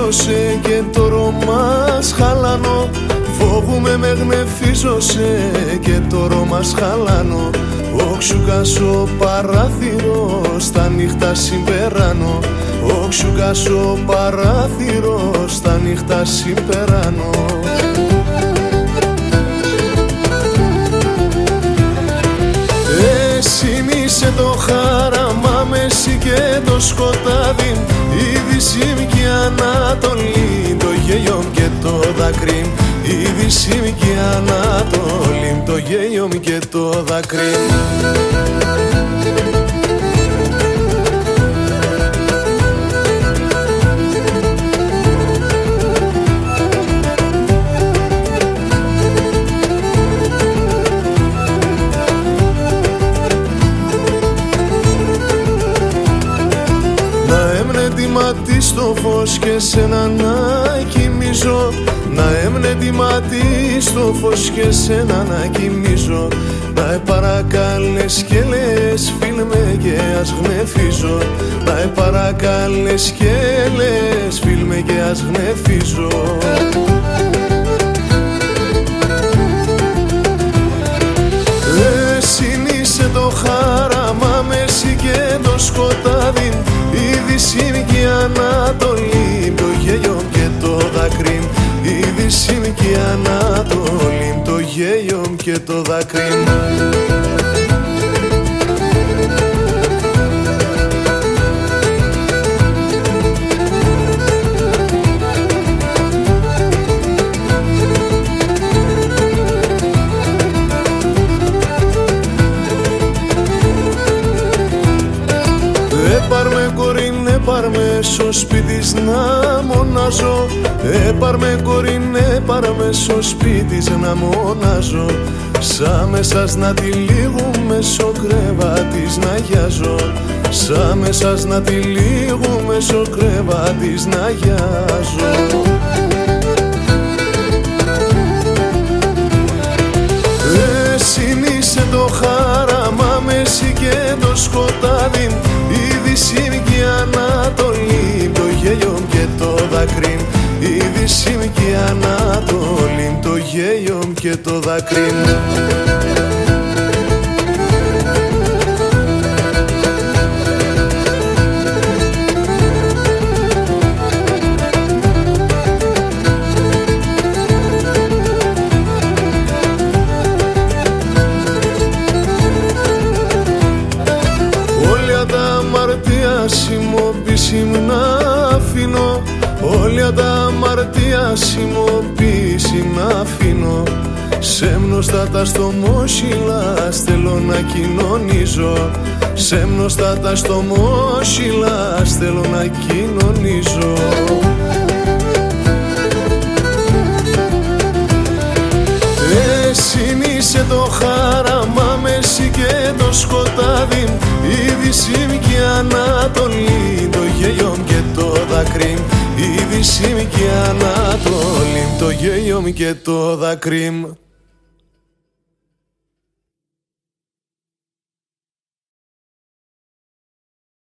γνεφίζωσε και το ρομάς χαλανό. Φόβομαι με γνεφίζωσε και το ρομάς χαλανό. Όξουκασο παράθυρο στα νύχτα συμπεράνω. Όξουκασο παράθυρο στα νύχτα συμπεράνω. Εσύ το χάραμα με εσύ και το σκοτάδι, η Δύση και η Ανατολή, το γέλιο και το δάκρυ. Η Δύση και η Ανατολή, το γέλιο και το δάκρυ. Μάτι στο φως και σένα να κοιμίζω. Να έμνε τη μάτι στο φως και σένα να κοιμίζω. Να παρακάλες και λες φίλ με και ας γνεφίζω. Να παρακάλες και λες φίλ με και ας γνεφίζω. Εσύ είσαι το χάραμα με εσύ και το σκοτάδι, η Δύση και η Ανατολή, το γέλιο και το δάκρυ. Η Δύση και η Ανατολή, το γέλιο και το δάκρυ. Έπαρ με κορίν, έπαρ με στο σπίτις να μονάζω. Έπαρ με κορίν, έπαρ με στο σπίτις να μονάζω. Σα μεσάς να τυλίγουμε στο κρεβάτις να γιάζω. Σα μεσάς να τυλίγουμε στο κρεβάτις να γιάζω. Εσύ είσαι το χάραμα με εσύ και το σκοτάδι, η Δύση και η Ανατολή, το γέλιο και το δάκρυ. Η Δύση και η Ανατολή, το γέλιο και το δάκρυ. Σημοποιήσιμ να αφήνω, όλια τα αμαρτία σημοποιήσιμ να αφήνω. Σέμνοστα τα στομόσυλα θέλω να κοινωνίζω. Σέμνοστα τα στομόσυλα θέλω να κοινωνίζω. Εσύ είσαι το χάραμα με εσύ και το σκοτάδι, η Δύση και η Ανατολή, το γέλιο και το δάκρυ. Η Δύση και η Ανατολή, το γέλιο και το δάκρυ.